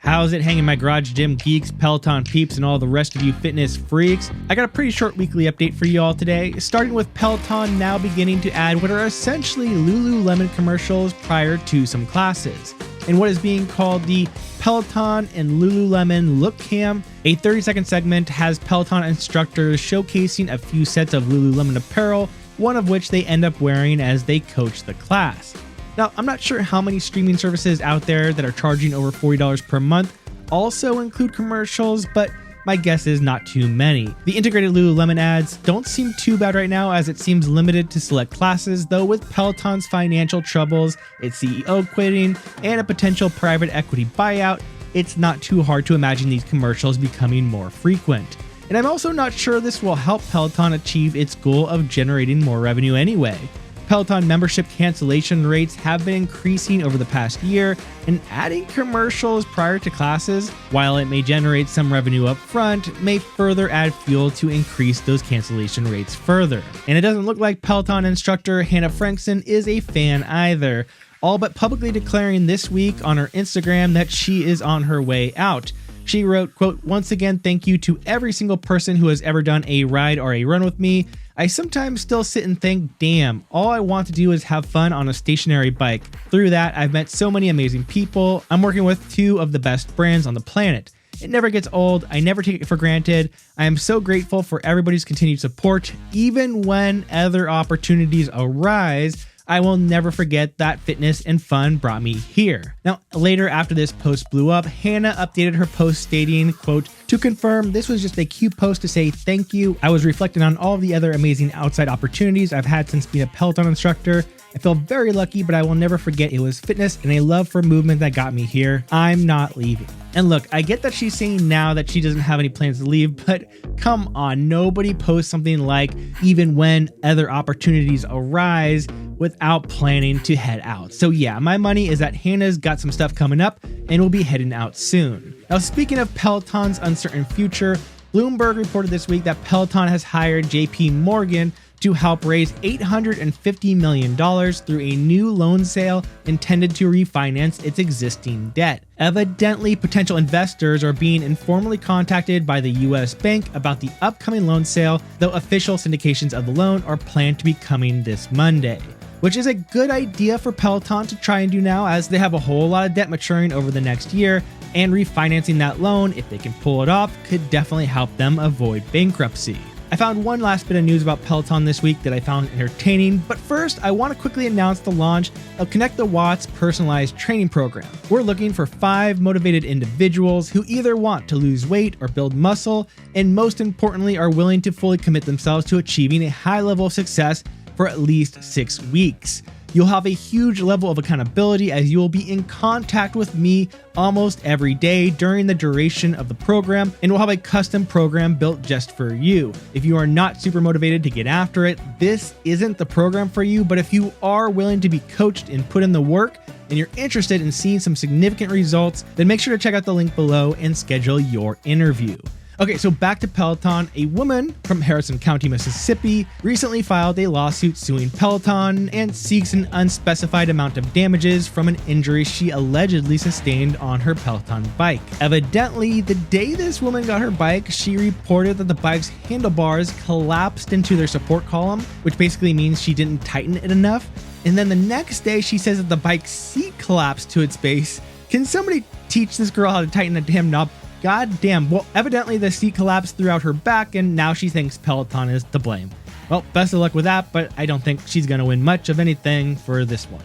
How's it hanging, my garage gym geeks, Peloton peeps, and all the rest of you fitness freaks? I got a pretty short weekly update for you all today, starting with Peloton now beginning to add what are essentially Lululemon commercials prior to some classes. In what is being called the Peloton and Lululemon Look Cam, a 30-second segment has Peloton instructors showcasing a few sets of Lululemon apparel, one of which they end up wearing as they coach the class. Now, I'm not sure how many streaming services out there that are charging over $40 per month also include commercials, but my guess is not too many. The integrated Lululemon ads don't seem too bad right now, as it seems limited to select classes, though with Peloton's financial troubles, its CEO quitting, and a potential private equity buyout, it's not too hard to imagine these commercials becoming more frequent. And I'm also not sure this will help Peloton achieve its goal of generating more revenue anyway. Peloton membership cancellation rates have been increasing over the past year, and adding commercials prior to classes, while it may generate some revenue up front, may further add fuel to increase those cancellation rates further. And it doesn't look like Peloton instructor Hannah Frankson is a fan either, all but publicly declaring this week on her Instagram that she is on her way out. She wrote, quote, "Once again, thank you to every single person who has ever done a ride or a run with me. I sometimes still sit and think, damn, all I want to do is have fun on a stationary bike. Through that, I've met so many amazing people. I'm working with two of the best brands on the planet. It never gets old. I never take it for granted. I am so grateful for everybody's continued support. Even when other opportunities arise, I will never forget that fitness and fun brought me here." Now, later after this post blew up, Hannah updated her post stating, quote, "To confirm, this was just a cute post to say thank you. I was reflecting on all of the other amazing outside opportunities I've had since being a Peloton instructor. I feel very lucky, but I will never forget it was fitness and a love for movement that got me here. I'm not leaving." And look, I get that she's saying now that she doesn't have any plans to leave, but come on, nobody posts something like even when other opportunities arise without planning to head out. So yeah, my money is that Hannah's got some stuff coming up and will be heading out soon. Now, speaking of Peloton's uncertain future, Bloomberg reported this week that Peloton has hired JP Morgan to help raise $850 million through a new loan sale intended to refinance its existing debt. Evidently, potential investors are being informally contacted by the US bank about the upcoming loan sale, though official syndications of the loan are planned to be coming this Monday, which is a good idea for Peloton to try and do now, as they have a whole lot of debt maturing over the next year, and refinancing that loan, if they can pull it off, could definitely help them avoid bankruptcy. I found one last bit of news about Peloton this week that I found entertaining, but first I want to quickly announce the launch of Connect the Watts personalized training program. We're looking for 5 motivated individuals who either want to lose weight or build muscle, and most importantly are willing to fully commit themselves to achieving a high level of success for at least 6 weeks. You'll have a huge level of accountability, as you will be in contact with me almost every day during the duration of the program, and we'll have a custom program built just for you. If you are not super motivated to get after it, this isn't the program for you, but if you are willing to be coached and put in the work, and you're interested in seeing some significant results, then make sure to check out the link below and schedule your interview. Okay, so back to Peloton. A woman from Harrison County, Mississippi, recently filed a lawsuit suing Peloton and seeks an unspecified amount of damages from an injury she allegedly sustained on her Peloton bike. Evidently, the day this woman got her bike, she reported that the bike's handlebars collapsed into their support column, which basically means she didn't tighten it enough. And then the next day, she says that the bike's seat collapsed to its base. Can somebody teach this girl how to tighten a damn knob? God damn. Well, evidently the seat collapsed throughout her back, and now she thinks Peloton is to blame. Well, best of luck with that, but I don't think she's going to win much of anything for this one.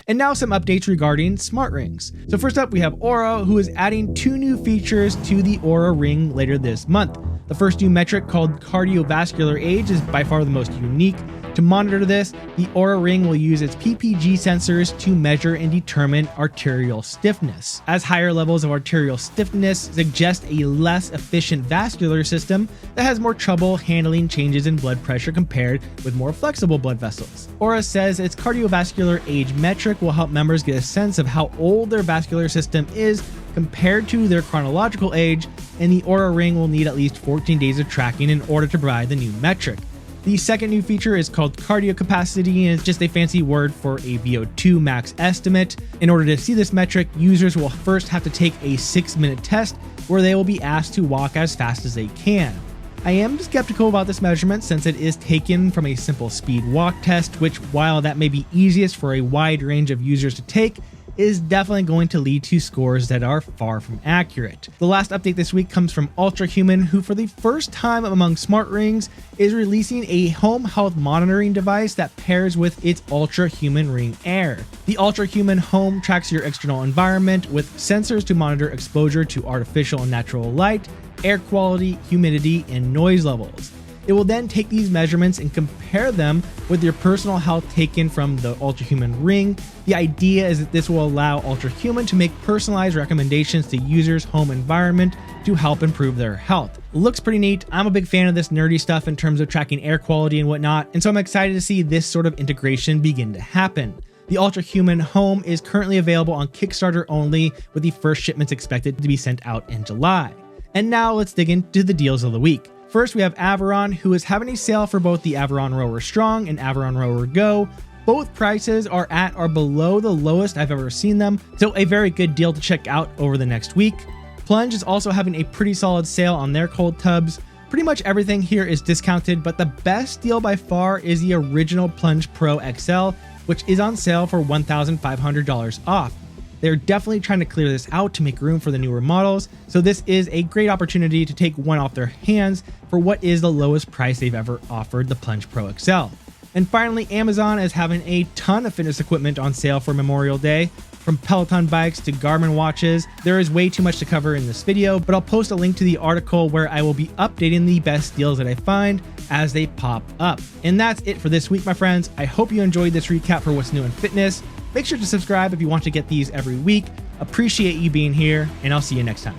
And now some updates regarding smart rings. So first up, we have Oura, who is adding 2 new features to the Oura Ring later this month. The first new metric, called cardiovascular age, is by far the most unique. To monitor this, the Oura Ring will use its PPG sensors to measure and determine arterial stiffness, as higher levels of arterial stiffness suggest a less efficient vascular system that has more trouble handling changes in blood pressure compared with more flexible blood vessels. Oura says its cardiovascular age metric will help members get a sense of how old their vascular system is compared to their chronological age, and the Oura Ring will need at least 14 days of tracking in order to provide the new metric. The second new feature is called cardio capacity, and it's just a fancy word for a VO2 max estimate. In order to see this metric, users will first have to take a 6-minute test where they will be asked to walk as fast as they can. I am skeptical about this measurement since it is taken from a simple speed walk test, which, while that may be easiest for a wide range of users to take, is definitely going to lead to scores that are far from accurate. The last update this week comes from UltraHuman, who for the first time among smart rings is releasing a home health monitoring device that pairs with its UltraHuman Ring Air. The UltraHuman Home tracks your external environment with sensors to monitor exposure to artificial and natural light, air quality, humidity, and noise levels. It will then take these measurements and compare them with your personal health taken from the UltraHuman Ring. The idea is that this will allow UltraHuman to make personalized recommendations to users' home environment to help improve their health. Looks pretty neat. I'm a big fan of this nerdy stuff in terms of tracking air quality and whatnot, and so I'm excited to see this sort of integration begin to happen. The UltraHuman Home is currently available on Kickstarter only, with the first shipments expected to be sent out in July. And now let's dig into the deals of the week. First, we have Averon, who is having a sale for both the Averon Rower Strong and Averon Rower Go. Both prices are at or below the lowest I've ever seen them, so a very good deal to check out over the next week. Plunge is also having a pretty solid sale on their cold tubs. Pretty much everything here is discounted, but the best deal by far is the original Plunge Pro XL, which is on sale for $1,500 off. They're definitely trying to clear this out to make room for the newer models, so this is a great opportunity to take one off their hands for what is the lowest price they've ever offered the Plunge Pro XL. And finally, Amazon is having a ton of fitness equipment on sale for Memorial Day. From Peloton bikes to Garmin watches, there is way too much to cover in this video, but I'll post a link to the article where I will be updating the best deals that I find as they pop up. And that's it for this week, my friends. I hope you enjoyed this recap for what's new in fitness. Make sure to subscribe if you want to get these every week. Appreciate you being here, and I'll see you next time.